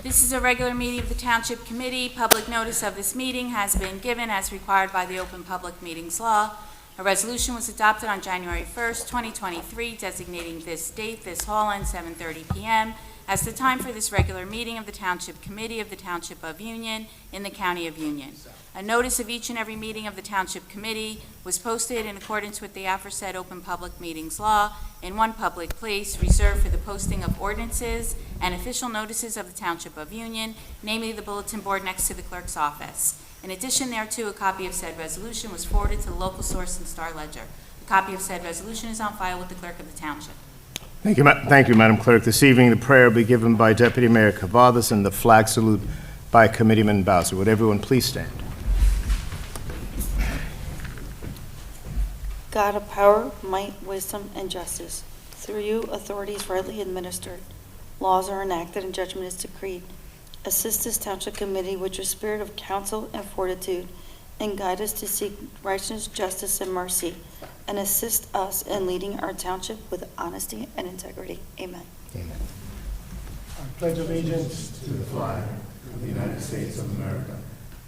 This is a regular meeting of the Township Committee. Public notice of this meeting has been given as required by the Open Public Meetings Law. A resolution was adopted on January 1st, 2023, designating this date, this hall, and 7:30 p.m. as the time for this regular meeting of the Township Committee of the Township of Union in the County of Union. A notice of each and every meeting of the Township Committee was posted in accordance with the aforesaid open public meetings law in one public place reserved for the posting of ordinances and official notices of the Township of Union, namely the bulletin board next to the clerk's office. In addition thereto, a copy of said resolution was forwarded to the local source and Star Ledger. A copy of said resolution is on file with the clerk of the Township. Thank you, Madam Clerk. This evening, the prayer will be given by Deputy Mayor Cavadas and the flag salute by Committeeman Bowser. Would everyone please stand? God of power, might, wisdom, and justice, through you authority is rightly administered, laws are enacted, and judgment is decreed. Assist this Township Committee with your spirit of counsel and fortitude, and guide us to seek righteousness, justice, and mercy, and assist us in leading our township with honesty and integrity. Amen. Amen. I pledge allegiance to the flag of the United States of America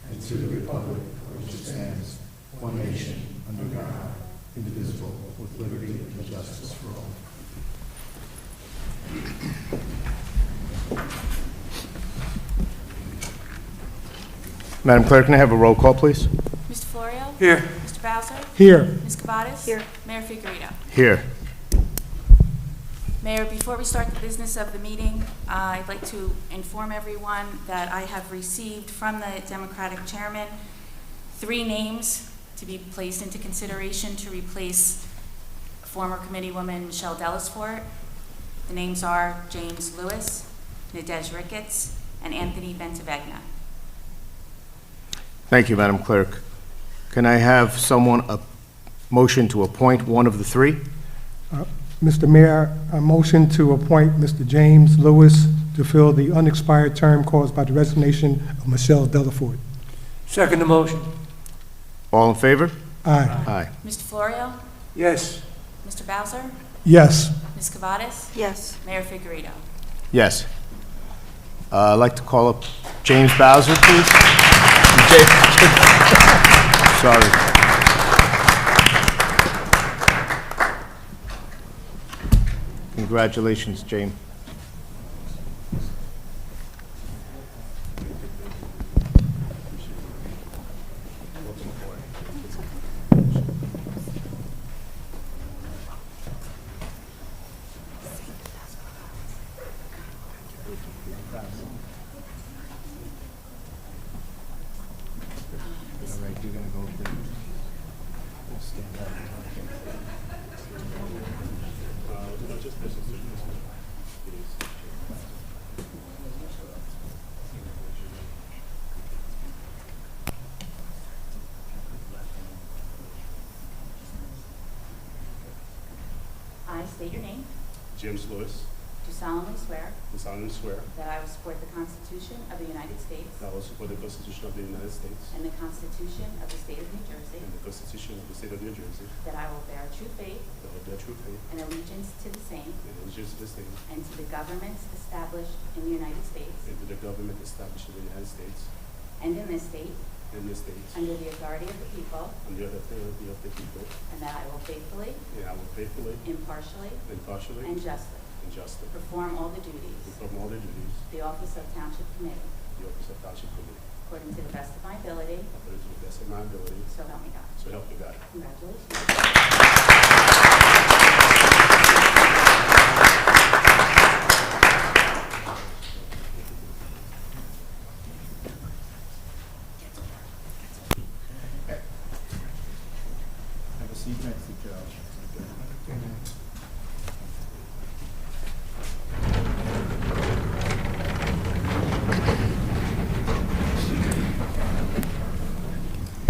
and to the republic for which it stands, one nation, under God, indivisible, with liberty and justice for all. Madam Clerk, can I have a roll call, please? Mr. Florio? Here. Mr. Bowser? Here. Ms. Cavadas? Here. Mayor Figurito? Here. Mayor, before we start the business of the meeting, I'd like to inform everyone that I have received from the Democratic Chairman 3 names to be placed into consideration to replace former Committeewoman Michelle Dellisfort. The names are James Lewis, Nadej Ricketts, and Anthony Bentavegna. Thank you, Madam Clerk. Can I have someone a motion to appoint one of the 3? Mr. Mayor, I motion to appoint Mr. James Lewis to fill the unexpired term caused by the resignation of Michelle Delaford. Second the motion. All in favor? Aye. Aye. Mr. Florio? Yes. Mr. Bowser? Yes. Ms. Cavadas? Yes. Mayor Figurito? Yes. I'd like to call up James Bowser, please. Sorry. Congratulations, James. All right, you're gonna go up there. Stand up. I state your name. James Lewis, Do solemnly swear do solemnly swear that I will support the Constitution of the United States that I will support the Constitution of the United States and the Constitution of the State of New Jersey, and the Constitution of the State of New Jersey, that I will bear true faith that I will bear true faith and allegiance to the same and allegiance to the same and to the governments established in the United States and to the government established in the United States and in this state and the states under the authority of the people, and the authority of the people, and that I will faithfully, and I will faithfully, impartially, impartially, and justly and justly perform all the duties perform all the duties of the office of Township Committee of the office of Township Committee according to the best of my ability, according to the best of my ability, so help me God. so help me God. Congratulations. Have a seat next to Joe.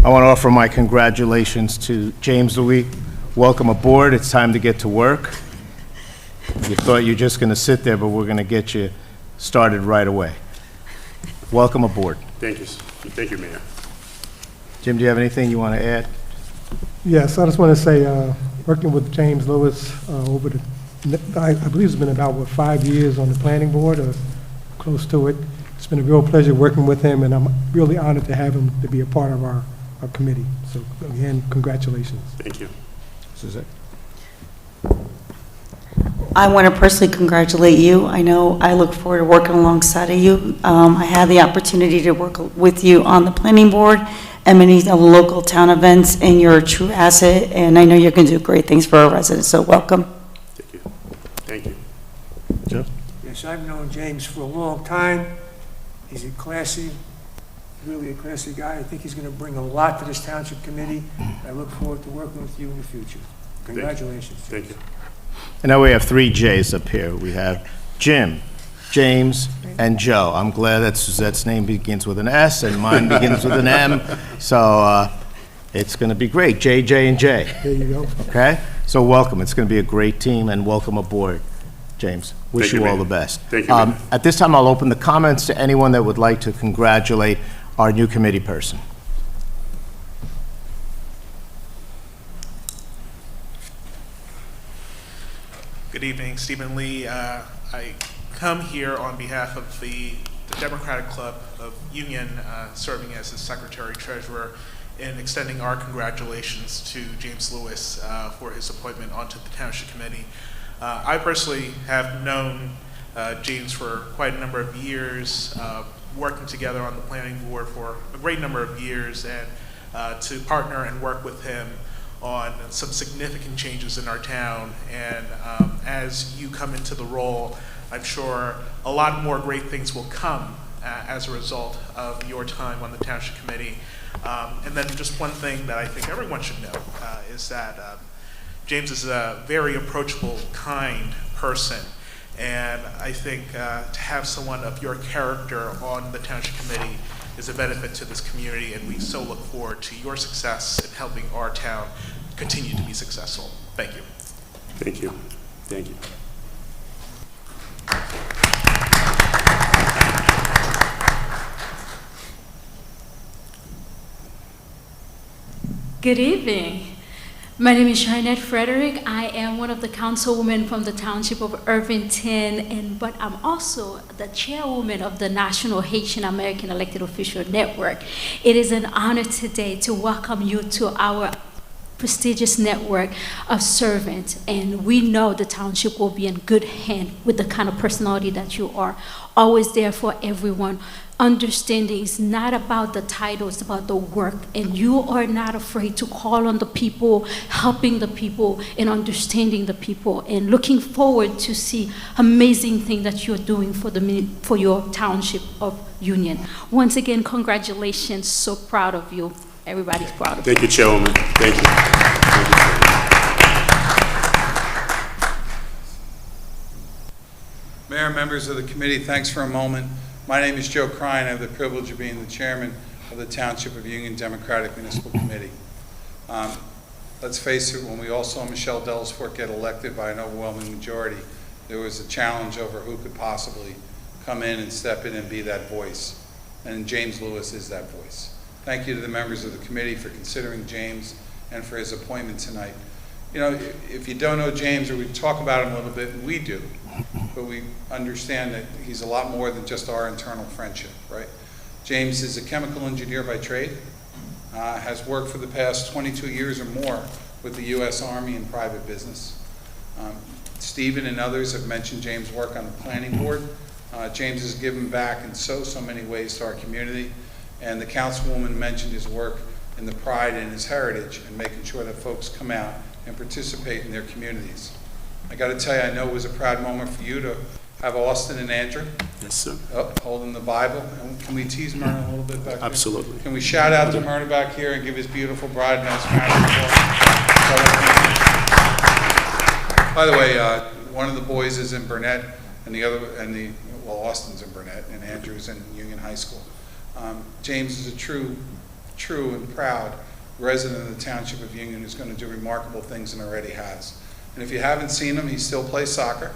I want to offer my congratulations to James Louis. Welcome aboard. It's time to get to work. You thought you were just going to sit there, but we're going to get you started right away. Welcome aboard. Thank you. Thank you, Mayor. Jim, do you have anything you want to add? Yes, I just want to say, working with James Lewis over the, I believe it's been about, 5 years on the planning board, or close to it. It's been a real pleasure working with him, and I'm really honored to have him to be a part of our committee. So again, congratulations. Thank you. This is it. I want to personally congratulate you. I know I look forward to working alongside of you. I had the opportunity to work with you on the planning board and many of the local town events, and you're a true asset, and I know you're going to do great things for our residents, so welcome. Thank you. Thank you. Joe? Yes, I've known James for a long time. He's really a classy guy. I think he's going to bring a lot to this township committee. I look forward to working with you in the future. Congratulations. Thank you. And now we have 3 J's up here. We have Jim, James, and Joe. I'm glad that Suzette's name begins with an S and mine begins with an M. So it's going to be great. J, J, and J. There you go. Okay? So welcome. It's going to be a great team, and welcome aboard, James. Wish Thank you you, all Mayor. the best. Thank you, Mayor. At this time, I'll open the comments to anyone that would like to congratulate our new committee person. Good evening, Stephen Lee. I come here on behalf of the Democratic Club of Union, serving as the Secretary-Treasurer, in extending our congratulations to James Lewis for his appointment onto the Township Committee. I personally have known James for quite a number of years, working together on the planning board for a great number of years, and to partner and work with him on some significant changes in our town. And as you come into the role, I'm sure a lot more great things will come as a result of your time on the Township Committee. And then just one thing that I think everyone should know is that James is a very approachable, kind person. And I think to have someone of your character on the Township Committee is a benefit to this community, and we so look forward to your success in helping our town continue to be successful. Thank you. Thank you. Thank you. Good evening. My name is Sharnette Frederick. I am one of the councilwomen from the Township of Irvington, but I'm also the chairwoman of the National Haitian American Elected Official Network. It is an honor today to welcome you to our prestigious network of servants, and we know the township will be in good hand with the kind of personality that you are, always there for everyone. Understanding is not about the title, it's about the work, and you are not afraid to call on the people, helping the people, and understanding the people, and looking forward to see amazing things that you're doing for your Township of Union. Once again, congratulations, so proud of you. Everybody's proud of you. Thank you, Chairwoman. Thank you. Thank you. Mayor, members of the committee, thanks for a moment. My name is Joe Crine. I have the privilege of being the chairman of the Township of Union Democratic Municipal Committee. Let's face it, when we all saw Michelle Dellisfort get elected by an overwhelming majority, there was a challenge over who could possibly come in and step in and be that voice. And James Lewis is that voice. Thank you to the members of the committee for considering James and for his appointment tonight. You know, if you don't know James, or we talk about him a little bit, and we do, but we understand that he's a lot more than just our internal friendship, right? James is a chemical engineer by trade, has worked for the past 22 years or more with the U.S. Army in private business. Stephen and others have mentioned James' work on the planning board. James has given back in so many ways to our community, and the councilwoman mentioned his work in the pride in his heritage and making sure that folks come out and participate in their communities. I got to tell you, I know it was a proud moment for you to have Austin and Andrew Yes, sir. up holding the Bible. And can we tease Myrna a little bit back there? Absolutely. Can we shout out to Myrna back here and give his beautiful bride a nice round of applause? By the way, one of the boys is in Burnett, and Austin's in Burnett, and Andrew's in Union High School. James is a true and proud resident of the Township of Union who's going to do remarkable things and already has. And if you haven't seen him, he still plays soccer.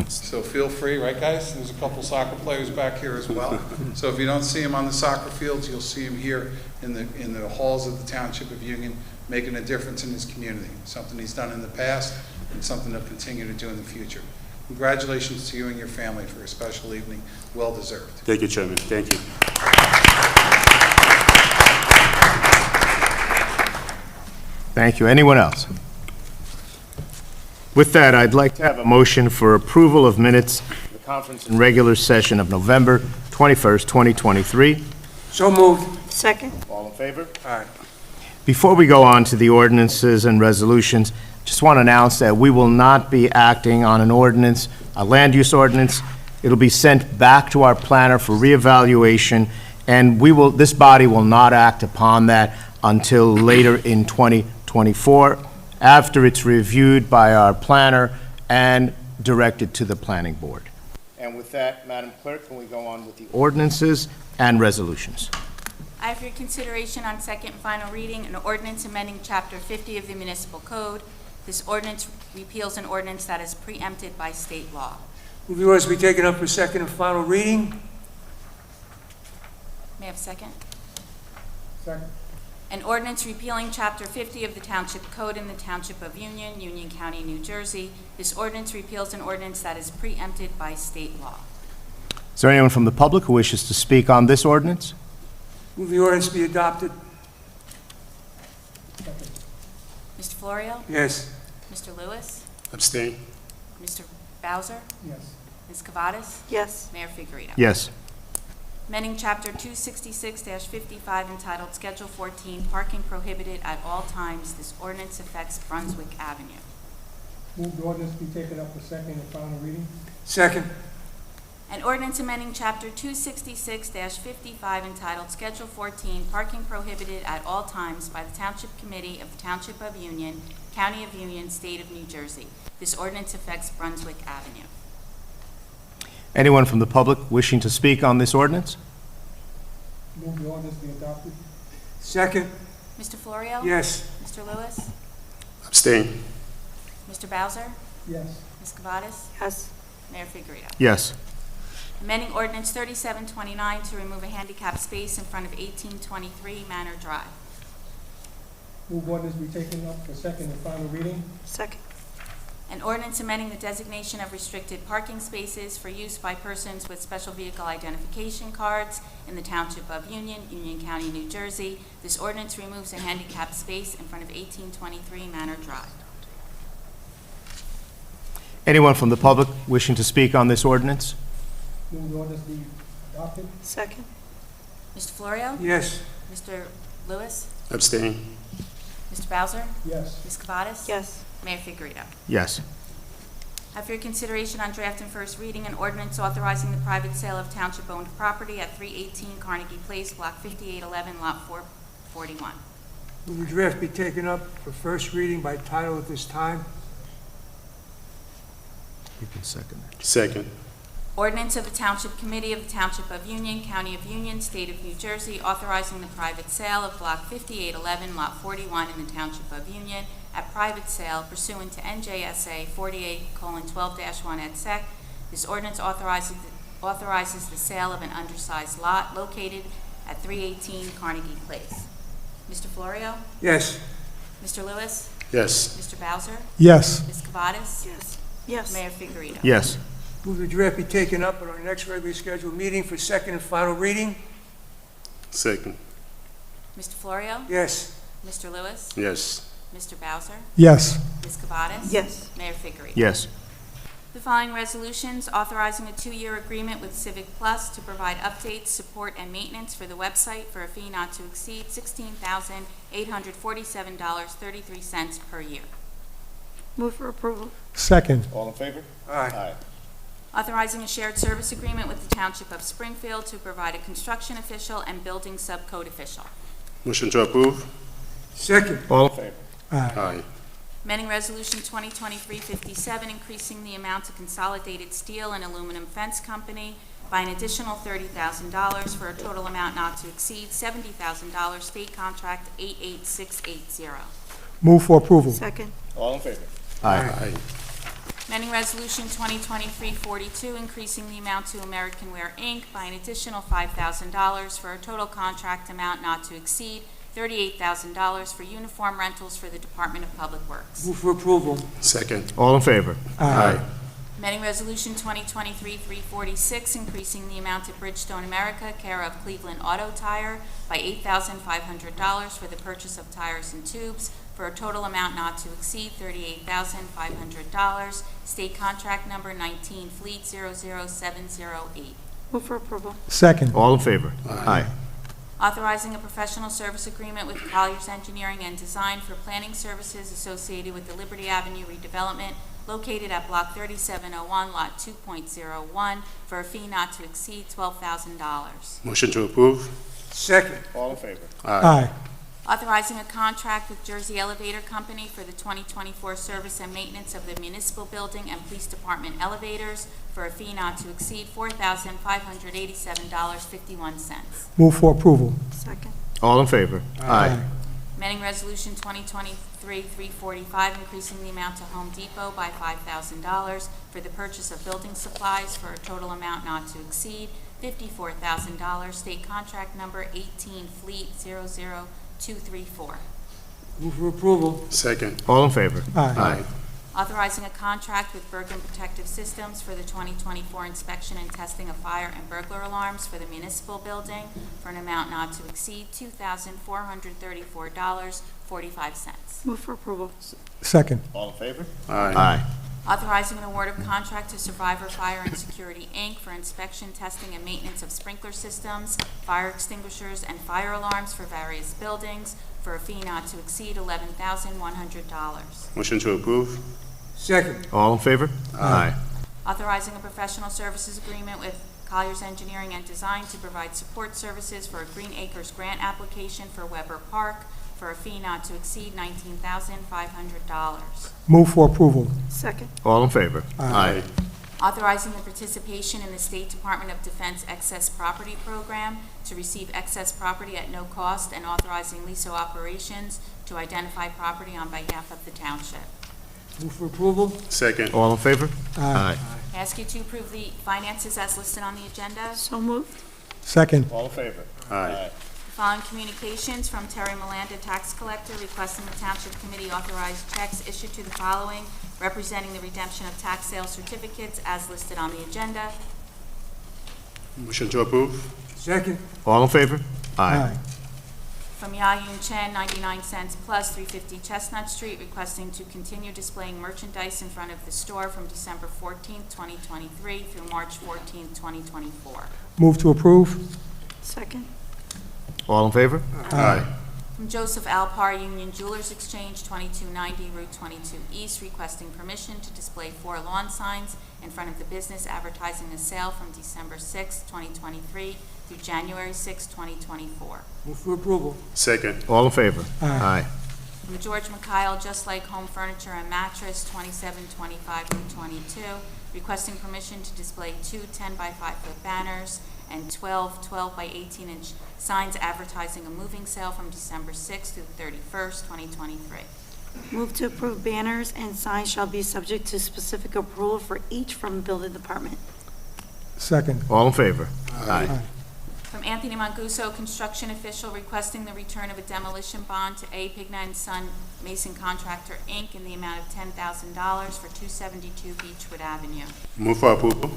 So feel free, right guys? There's a couple soccer players back here as well. So if you don't see him on the soccer fields, you'll see him here in the halls of the Township of Union, making a difference in his community. Something he's done in the past and something he'll continue to do in the future. Congratulations to you and your family for a special evening. Well deserved. Thank you, Chairman. Thank you. Thank you. Anyone else? With that, I'd like to have a motion for approval of minutes of the conference and regular session of November 21st, 2023. So moved. Second. All in favor? Aye. Before we go on to the ordinances and resolutions, just want to announce that we will not be acting on an ordinance, a land use ordinance. It'll be sent back to our planner for reevaluation, and this body will not act upon that until later in 2024, after it's reviewed by our planner and directed to the planning board. And with that, Madam Clerk, can we go on with the ordinances and resolutions? I have for your consideration on second and final reading an ordinance amending Chapter 50 of the Municipal Code. This ordinance repeals an ordinance that is preempted by state law. Move the ordinance be taken up for second and final reading. May I have a second? Second. An ordinance repealing Chapter 50 of the Township Code in the Township of Union, Union County, New Jersey. This ordinance repeals an ordinance that is preempted by state law. Is there anyone from the public who wishes to speak on this ordinance? Move the ordinance be adopted. Mr. Florio? Yes. Mr. Lewis? Abstain. Mr. Bowser? Yes. Ms. Cavadas? Yes. Mayor Figurito? Yes. Amending Chapter 266-55 entitled Schedule 14, Parking Prohibited at All Times. This ordinance affects Brunswick Avenue. Move the ordinance be taken up for second and final reading. Second. An ordinance amending Chapter 266-55 entitled Schedule 14, Parking Prohibited at All Times by the Township Committee of the Township of Union, County of Union, State of New Jersey. This ordinance affects Brunswick Avenue. Anyone from the public wishing to speak on this ordinance? Move the ordinance be adopted. Second. Mr. Florio? Yes. Mr. Lewis? Abstain. Mr. Bowser? Yes. Ms. Cavadas? Yes. Mayor Figurito? Yes. Amending Ordinance 3729 to remove a handicap space in front of 1823 Manor Drive. Move ordinance be taken up for second and final reading. Second. An ordinance amending the designation of restricted parking spaces for use by persons with special vehicle identification cards in the Township of Union, Union County, New Jersey. This ordinance removes a handicap space in front of 1823 Manor Drive. Anyone from the public wishing to speak on this ordinance? Move the ordinance be adopted. Second. Mr. Florio? Yes. Mr. Lewis? Abstain. Mr. Bowser? Yes. Ms. Cavadas? Yes. Mayor Figurito? Yes. I have for your consideration on draft and first reading an ordinance authorizing the private sale of township-owned property at 318 Carnegie Place, Block 5811, Lot 441. Move the draft be taken up for first reading by title at this time. You can second that. Second. Ordinance of the Township Committee of the Township of Union, County of Union, State of New Jersey, authorizing the private sale of Block 5811, Lot 41 in the Township of Union at private sale pursuant to NJSA 48:12-1 et sec. This ordinance authorizes the sale of an undersized lot located at 318 Carnegie Place. Mr. Florio? Yes. Mr. Lewis? Yes. Mr. Bowser? Yes. Ms. Cavadas? Yes. Yes. Mayor Figurito? Yes. Move the draft be taken up at our next regularly scheduled meeting for second and final reading. Second. Mr. Florio? Yes. Mr. Lewis? Yes. Mr. Bowser? Yes. Ms. Cavadas? Yes. Mayor Figurito? Yes. The following resolutions authorizing a 2-year agreement with Civic Plus to provide updates, support, and maintenance for the website for a fee not to exceed $16,847.33 per year. Move for approval. Second. All in favor? Aye. Authorizing a shared service agreement with the Township of Springfield to provide a construction official and building subcode official. Motion to approve? Second. All in favor? Aye. Aye. Amending Resolution 2023-57, increasing the amount to Consolidated Steel and Aluminum Fence Company by an additional $30,000 for a total amount not to exceed $70,000, State Contract 88680. Move for approval. Second. All in favor? Aye. Amending Resolution 2023-42, increasing the amount to American Wear, Inc. by an additional $5,000 for a total contract amount not to exceed $38,000 for uniform rentals for the Department of Public Works. Move for approval. Second. All in favor? Aye. Amending Resolution 2023-346, increasing the amount to Bridgestone America, care of Cleveland Auto Tire, by $8,500 for the purchase of tires and tubes, for a total amount not to exceed $38,500. State contract number 19 Fleet 00708. Move for approval. Second. All in favor? Aye. Authorizing a professional service agreement with Colliers Engineering and Design for planning services associated with the Liberty Avenue redevelopment located at Block 3701, Lot 2.01, for a fee not to exceed $12,000. Motion to approve. Second. All in favor? Aye. Authorizing a contract with Jersey Elevator Company for the 2024 service and maintenance of the municipal building and police department elevators for a fee not to exceed $4,587.51. Move for approval. Second. All in favor? Aye. Amending Resolution 2023-345, increasing the amount to Home Depot by $5,000 for the purchase of building supplies for a total amount not to exceed $54,000. State contract number 18 Fleet 00234. Move for approval. Second. All in favor? Aye. Authorizing a contract with Bergen Protective Systems for the 2024 inspection and testing of fire and burglar alarms for the municipal building for an amount not to exceed $2,434.45. Move for approval. Second. All in favor? Aye. Authorizing an award of contract to Survivor Fire and Security, Inc. for inspection, testing, and maintenance of sprinkler systems, fire extinguishers, and fire alarms for various buildings for a fee not to exceed $11,100. Motion to approve. Second. All in favor? Aye. Authorizing a professional services agreement with Colliers Engineering and Design to provide support services for a Green Acres grant application for Weber Park for a fee not to exceed $19,500. Move for approval. Second. All in favor? Aye. Authorizing the participation in the State Department of Defense Excess Property Program to receive excess property at no cost and authorizing LISO operations to identify property on behalf of the township. Move for approval. Second. All in favor? Aye. I ask you to approve the finances as listed on the agenda. So moved. Second. All in favor? Aye. Following communications from Terry Milanda, tax collector, requesting the Township Committee authorize checks issued to the following, representing the redemption of tax sale certificates as listed on the agenda. Motion to approve. Second. All in favor? Aye. From Ya Yun Chen, 99 cents plus, 350 Chestnut Street, requesting to continue displaying merchandise in front of the store from December 14th, 2023 through March 14th, 2024. Move to approve. Second. All in favor? Aye. From Joseph Alpar, Union Jewelers Exchange, 2290 Route 22 East, requesting permission to display 4 lawn signs in front of the business advertising a sale from December 6, 2023 through January 6, 2024. Move for approval. Second. All in favor? Aye. From George Mikhail, Just Like Home Furniture and Mattress, 2725 Route 22, requesting permission to display 2 10-by-5-foot banners and 12 12-by-18-inch signs advertising a moving sale from December 6th through 31st, 2023. Move to approve banners and signs shall be subject to specific approval for each from the building department. Second. All in favor? Aye. From Anthony Manguso, construction official, requesting the return of a demolition bond to A. Pigna & Son Mason Contractor, Inc. in the amount of $10,000 for 272 Beechwood Avenue. Move for approval.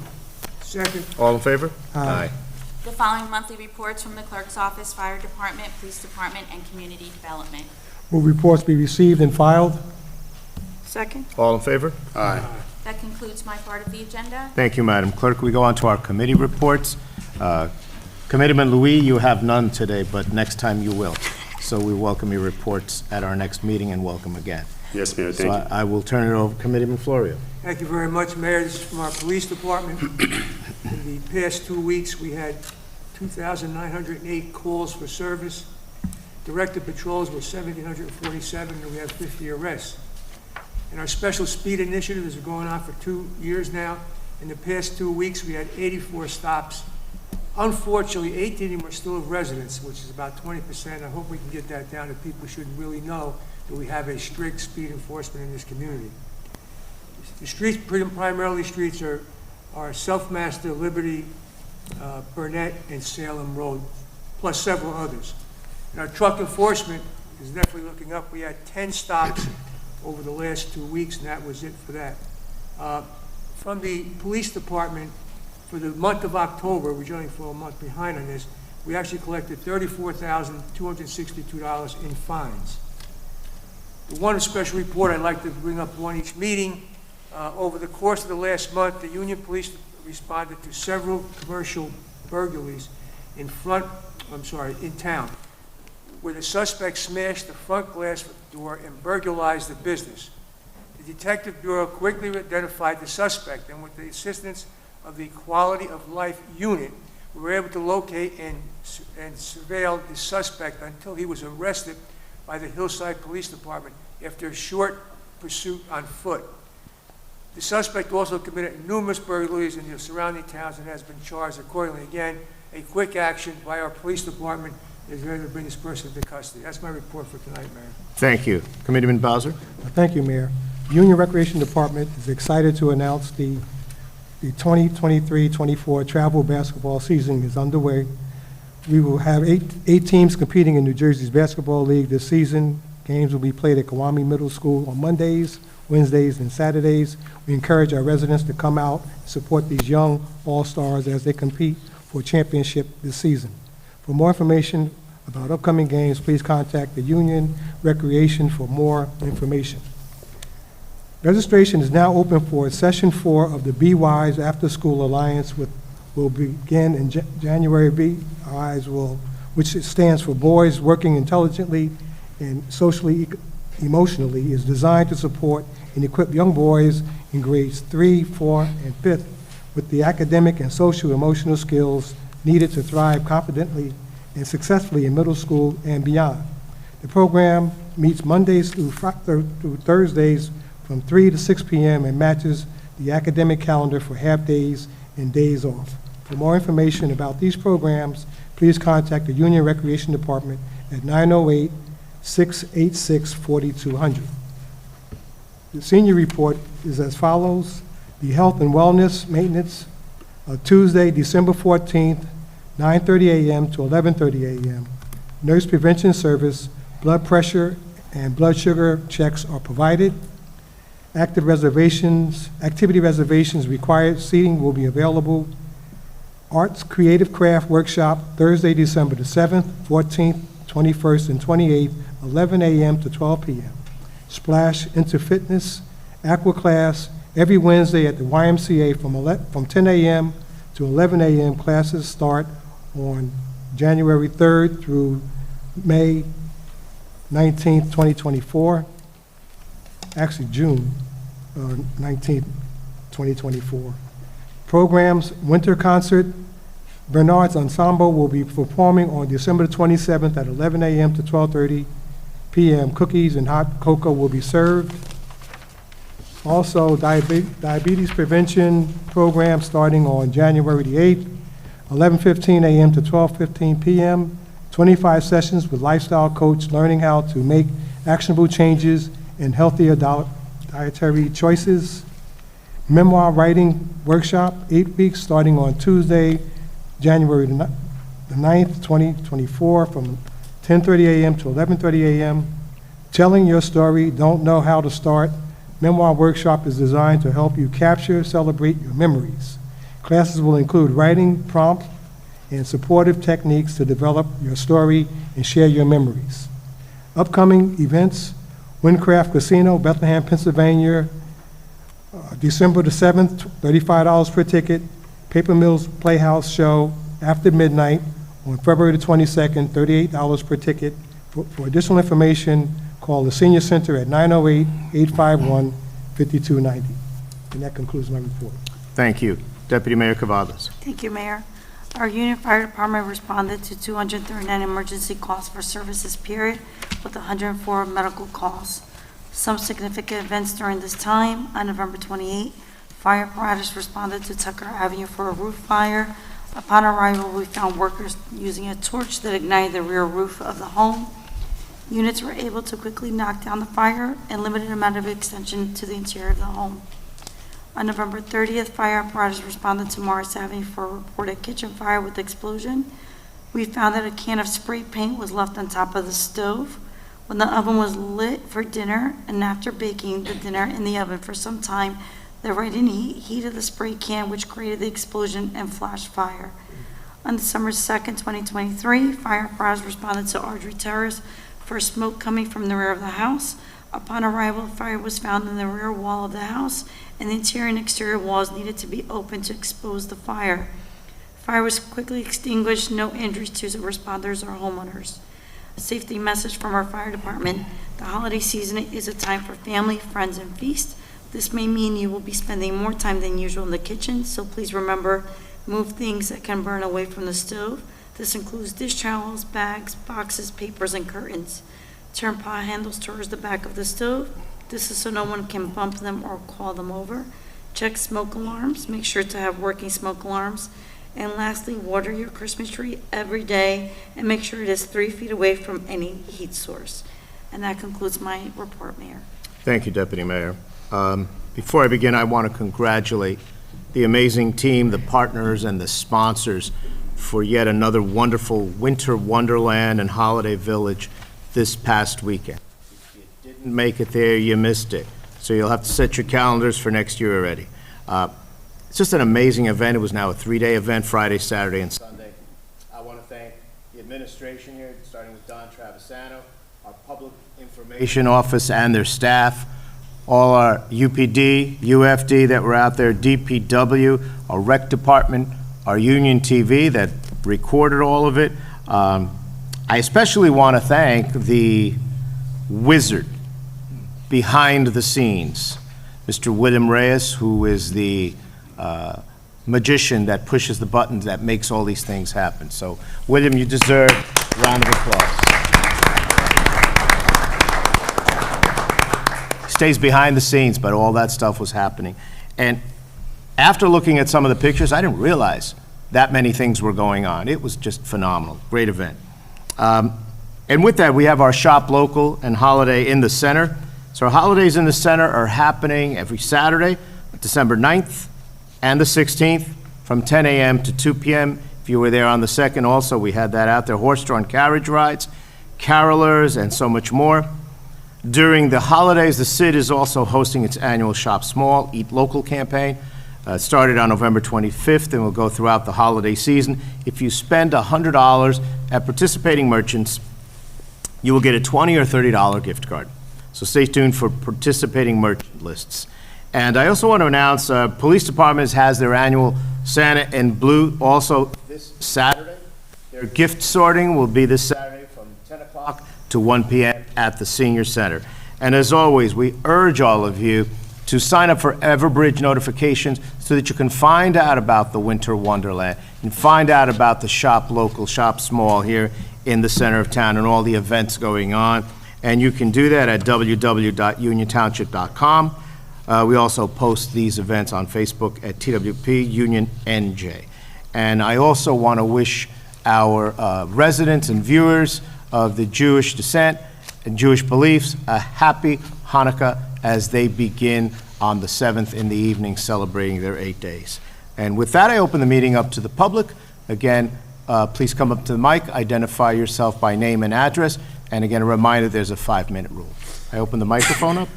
Second. All in favor? Aye. The following monthly reports from the Clerk's Office, Fire Department, Police Department, and Community Development. Move reports be received and filed. Second. All in favor? Aye. That concludes my part of the agenda. Thank you, Madam Clerk. We go on to our committee reports. Committeeman Louis, you have none today, but next time you will. So we welcome your reports at our next meeting, and welcome again. Yes, Mayor, So thank you. I will turn it over to Committeeman Florio. Thank you very much, Mayor. This is from our police department. In the past 2 weeks, we had 2,908 calls for service. Directed patrols were 1,747, and we have 50 arrests. And our special speed initiative is going on for 2 years now. In the past 2 weeks, we had 84 stops. Unfortunately, 18 of them are still of residents, which is about 20%. I hope we can get that down, that people should really know that we have a strict speed enforcement in this community. The streets, primarily streets, are Self-Master, Liberty, Burnett, and Salem Road, plus several others. And our truck enforcement is definitely looking up. We had 10 stops over the last 2 weeks, and that was it for that. from the police department for the month of October, we're only for a month behind on this, we actually collected $34,262 in fines. The one special report I'd like to bring up on each meeting, over the course of the last month, the Union Police responded to several commercial burglaries in town, where the suspect smashed the front glass door and burglarized the business. The Detective Bureau quickly identified the suspect, and with the assistance of the Quality of Life Unit, we were able to locate and surveil the suspect until he was arrested by the Hillside Police Department after a short pursuit on foot. The suspect also committed numerous burglaries in the surrounding towns and has been charged accordingly. Again, a quick action by our police department is ready to bring this person into custody. That's my report for tonight, Mayor. Thank you. Committeeman Bowser? Thank you, Mayor. Union Recreation Department is excited to announce the 2023-24 travel basketball season is underway. We will have eight teams competing in New Jersey's Basketball League this season. Games will be played at Kiwami Middle School on Mondays, Wednesdays, and Saturdays. We encourage our residents to come out and support these young all-stars as they compete for a championship this season. For more information about upcoming games, please contact the Union Recreation for more information. Registration is now open for Session 4 of the Be Wise After School Alliance, will begin in January. Be Wise which stands for Boys Working Intelligently and Socially Emotionally, is designed to support and equip young boys in grades 3, 4, and 5th with the academic and social emotional skills needed to thrive confidently and successfully in middle school and beyond. The program meets Mondays through Thursdays from 3 to 6 p.m. and matches the academic calendar for half-days and days off. For more information about these programs, please contact the Union Recreation Department at 908-686-4200. The senior report is as follows. The Health and Wellness Maintenance, Tuesday, December 14th, 9:30 a.m. to 11:30 a.m. Nurse Prevention Service, blood pressure and blood sugar checks are provided. Activity reservations required. Seating will be available. Arts Creative Craft Workshop, Thursday, December the 7th, 14th, 21st, and 28th, 11 a.m. to 12 p.m. Splash Into Fitness Aqua Class every Wednesday at the YMCA from 10 a.m. to 11 a.m. Classes start on January 3rd through May 19th, 2024. Actually, June 19th, 2024. Programs, Winter Concert. Bernard's Ensemble will be performing on December 27th at 11 a.m. to 12:30 p.m. Cookies and hot cocoa will be served. Also, diabetes prevention program starting on January the 8th, 11:15 a.m. to 12:15 p.m. 25 sessions with lifestyle coach learning how to make actionable changes and healthier dietary choices. Memoir writing workshop, 8 weeks, starting on Tuesday, January the 9th, 2024, from 10:30 a.m. to 11:30 a.m. Telling your story, don't know how to start. Memoir workshop is designed to help you capture, celebrate your memories. Classes will include writing prompts and supportive techniques to develop your story and share your memories. Upcoming events, Windcraft Casino, Bethlehem, Pennsylvania, December the 7th, $35 per ticket. Paper Mills Playhouse Show after midnight on February the 22nd, $38 per ticket. For additional information, call the Senior Center at 908-851-5290. And that concludes my report. Thank you. Deputy Mayor Cavazos. Thank you, Mayor. Our Union Fire Department responded to 239 emergency calls for services period with 104 medical calls. Some significant events during this time. On November 28, fire apparatus responded to Tucker Avenue for a roof fire. Upon arrival, we found workers using a torch that ignited the rear roof of the home. Units were able to quickly knock down the fire and limited amount of extension to the interior of the home. On November 30th, fire apparatus responded to Morris Avenue for a reported kitchen fire with explosion. We found that a can of spray paint was left on top of the stove. When the oven was lit for dinner and after baking the dinner in the oven for some time, The red and heat of the spray can which created the explosion and flash fire. On December 2nd, 2023, firefighters responded to Audrey Terrace for smoke coming from the rear of the house. Upon arrival, fire was found in the rear wall of the house, and the interior and exterior walls needed to be opened to expose the fire. Fire was quickly extinguished, no injuries to the responders or homeowners. A safety message from our fire department: the holiday season is a time for family, friends, and feast. This may mean you will be spending more time than usual in the kitchen, so please remember, move things that can burn away from the stove. This includes dish towels, bags, boxes, papers, and curtains. Turn pot handles towards the back of the stove. This is so no one can bump them or call them over. Check smoke alarms. Make sure to have working smoke alarms. And lastly, water your Christmas tree every day and make sure it is 3 feet away from any heat source. And that concludes my report, Mayor. Thank you, Deputy Mayor. Before I begin, I want to congratulate the amazing team, the partners, and the sponsors for yet another wonderful winter wonderland and holiday village this past weekend. If you didn't make it there, you missed it. So you'll have to set your calendars for next year already. It's just an amazing event. It was now a 3-day event, Friday, Saturday, and Sunday. I want to thank the administration here, starting with Don Travisano, our public information office and their staff, all our UPD, UFD that were out there, DPW, our rec department, our Union TV that recorded all of it. I especially want to thank the wizard behind the scenes, Mr. William Reyes, who is the magician that pushes the buttons that makes all these things happen. So, William, you deserve a round of applause. Stays behind the scenes, but all that stuff was happening. And after looking at some of the pictures, I didn't realize that many things were going on. It was just phenomenal. Great event. And with that, we have our Shop Local and Holiday in the Center. So our holidays in the center are happening every Saturday, December 9th and the 16th, from 10 a.m. to 2 p.m. If you were there on the 2nd also, we had that out there. Horse-drawn carriage rides, carolers, and so much more. During the holidays, the CID is also hosting its annual Shop Small, Eat Local campaign. It started on November 25th and will go throughout the holiday season. If you spend $100 at participating merchants, you will get a $20 or $30 gift card. So stay tuned for participating merchant lists. And I also want to announce, Police Department has their annual Santa in Blue also this Saturday. Their gift sorting will be this Saturday from 10 o'clock to 1 p.m. at the Senior Center. And as always, we urge all of you to sign up for Everbridge notifications so that you can find out about the Winter Wonderland and find out about the Shop Local, Shop Small here in the center of town and all the events going on. And you can do that at www.uniontownship.com. We also post these events on Facebook at TWP Union NJ. And I also want to wish our residents and viewers of the Jewish descent and Jewish beliefs a happy Hanukkah as they begin on the 7th in the evening celebrating their 8 days. And with that, I open the meeting up to the public. Again, please come up to the mic, identify yourself by name and address, and again, a reminder, there's a 5-minute rule. I open the microphone up.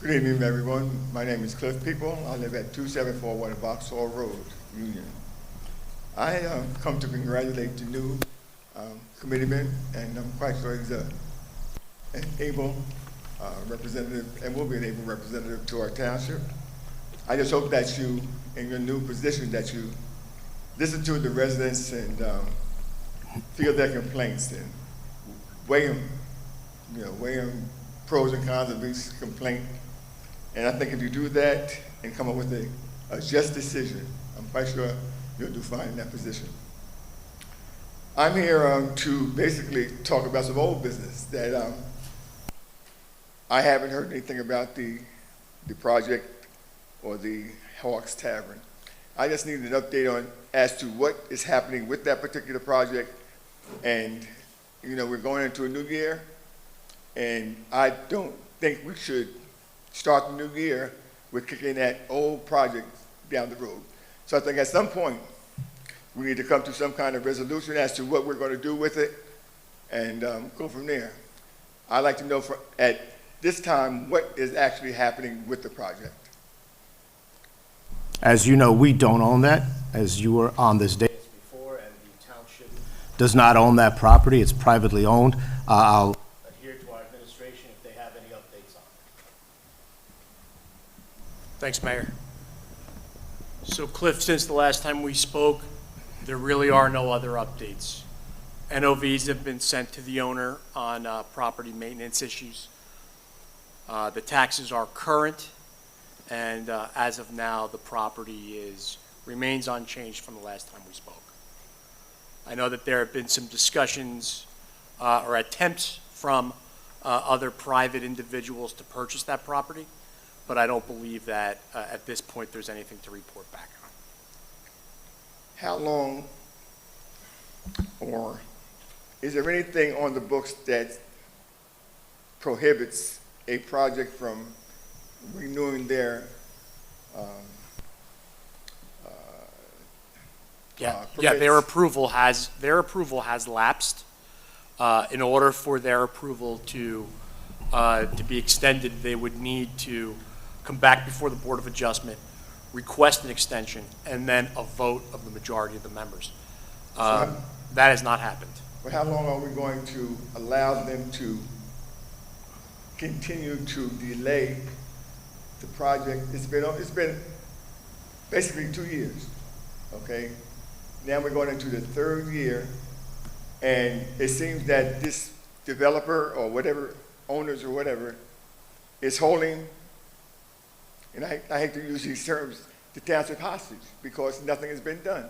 Good evening, everyone. My name is Cliff People. I live at 2741 Vauxhall Road, Union. I come to congratulate the new committeeman, and I'm quite sure he's an able representative and will be an able representative to our township. I just hope that you, in your new position, that you listen to the residents and feel their complaints and weigh them pros and cons of each complaint. And I think if you do that and come up with a just decision, I'm quite sure you'll do fine in that position. I'm here to basically talk about some old business that I haven't heard anything about the project or the Hawks Tavern. I just need an update on as to what is happening with that particular project. And we're going into a new year, and I don't think we should start the new year with kicking that old project down the road. So I think at some point, we need to come to some kind of resolution as to what we're going to do with it. and go from there. I'd like to know at this time what is actually happening with the project. As you know, we don't own that, as you were on this dais before, and the township does not own that property. It's privately owned. I'll adhere to our administration if they have any updates on it. Thanks, Mayor. So Cliff, since the last time we spoke, there really are no other updates. NOVs have been sent to the owner on property maintenance issues. The taxes are current, and as of now, the property remains unchanged from the last time we spoke. I know that there have been some discussions or attempts from other private individuals to purchase that property, but I don't believe that at this point there's anything to report back on. How long, or is there anything on the books that prohibits a project from renewing their Yeah, permits? their approval has lapsed. In order for their approval to be extended, they would need to come back before the Board of Adjustment, request an extension, and then a vote of the majority of the members. That has not happened. But how long are we going to allow them to continue to delay the project? It's been basically 2 years, okay? Now we're going into the third year, and it seems that this developer or whatever, owners or whatever, is holding, and I hate to use these terms, the township hostage because nothing has been done.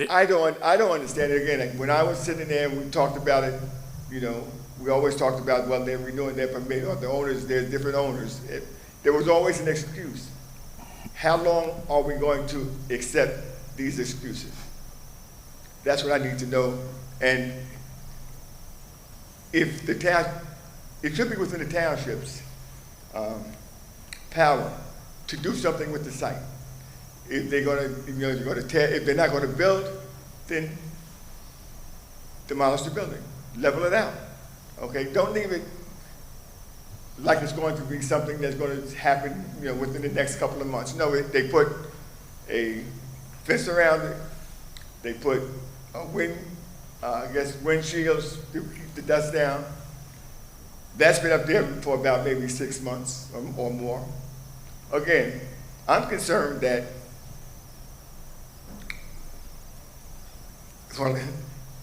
I don't understand it. Again, like when I was sitting there and we talked about it, you know, we always talked about, well, they're renewing their permit, or the owners, there's different owners. There was always an excuse. How long are we going to accept these excuses? That's what I need to know. And if the town, it should be within the township's power to do something with the site. If they're going to, you know, if they're not going to build, then demolish the building, level it out. Okay, don't leave it like it's going to be something that's going to happen, you know, within the next couple of months. No, they put a fence around it. They put windshields to keep the dust down. That's been up there for about maybe 6 months or more. Again, I'm concerned that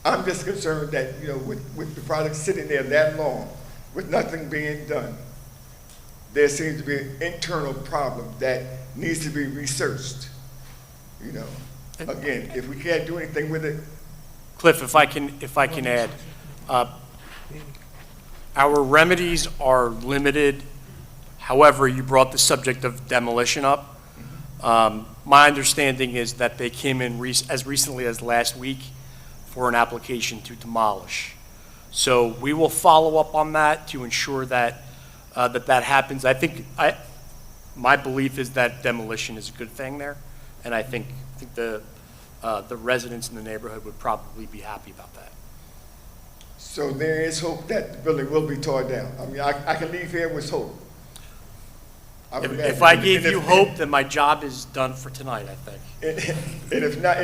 I'm just concerned that, you know, with the project sitting there that long, with nothing being done, there seems to be an internal problem that needs to be researched. You know, again, if we can't do anything with it. Cliff, if I can add, our remedies are limited. However, you brought the subject of demolition up. My understanding is that they came in as recently as last week for an application to demolish. So we will follow up on that to ensure that that happens. I think my belief is that demolition is a good thing there, and I think the residents in the neighborhood would probably be happy about that. So there is hope that the building will be torn down. I mean, I can leave here with hope. If I gave you hope, then my job is done for tonight, I think. And if not,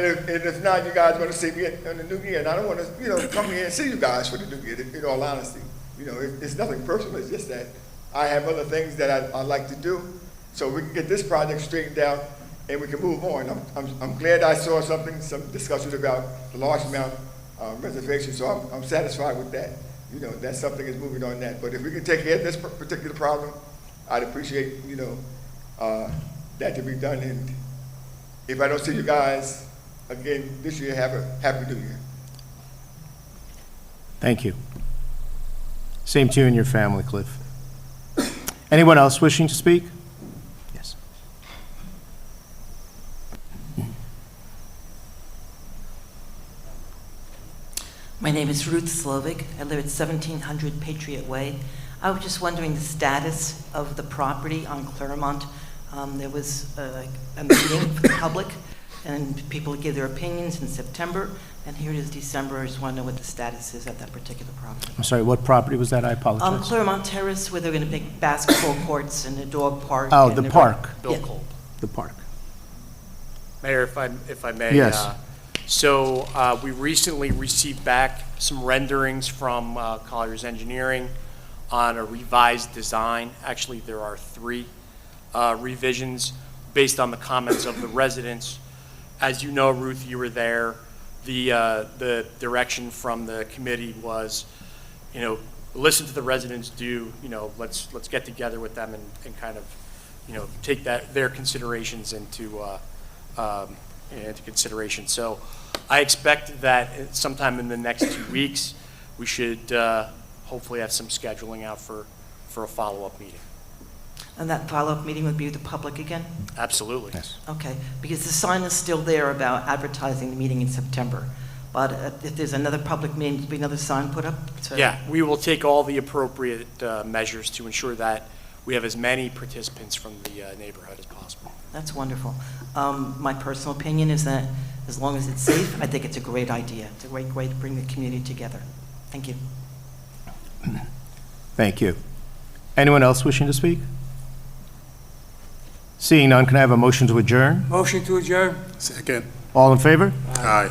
you guys are going to see me in the new year. And I don't want to, you know, come here and see you guys for the new year, in all honesty. You know, it's nothing personal. It's just that I have other things that I like to do. So we can get this project straightened out and we can move on. I'm glad I saw some discussion about the large amount reservation. So I'm satisfied with that. You know, that something is moving on that. But if we can take care of this particular problem, I'd appreciate, you know, that to be done. And if I don't see you guys again this year, have a happy new year. Thank you. Same to you and your family, Cliff. Anyone else wishing to speak? Yes. My name is Ruth Slovic. I live at 1700 Patriot Way. I was just wondering the status of the property on Claremont. There was a meeting for the public and people give their opinions in September, and here it is December. I just want to know what the status is of that particular property. I'm sorry, what property was that? I apologize. Claremont Terrace, where they're going to make basketball courts and a dog park. Oh, and the they're- park, Bill Yeah. Kolb. the park. Mayor, if I may. Yes. So we recently received back some renderings from Colliers Engineering on a revised design. Actually, there are 3 revisions based on the comments of the residents. As you know, Ruth, you were there. The direction from the committee was, listen to the residents, let's get together with them and kind of, take their considerations into consideration. So I expect that sometime in the next 2 weeks, we should hopefully have some scheduling out for a follow-up meeting. And that follow-up meeting would be with the public again? Absolutely. Yes. Okay, because the sign is still there about advertising the meeting in September. But if there's another public meeting, there'll be another sign put up? Yeah, we will take all the appropriate measures to ensure that we have as many participants from the neighborhood as possible. That's wonderful. My personal opinion is that as long as it's safe, I think it's a great idea. It's a great way to bring the community together. Thank you. Thank you. Anyone else wishing to speak? Seeing none, can I have a motion to adjourn? Motion to adjourn? Second. All in favor? Aye.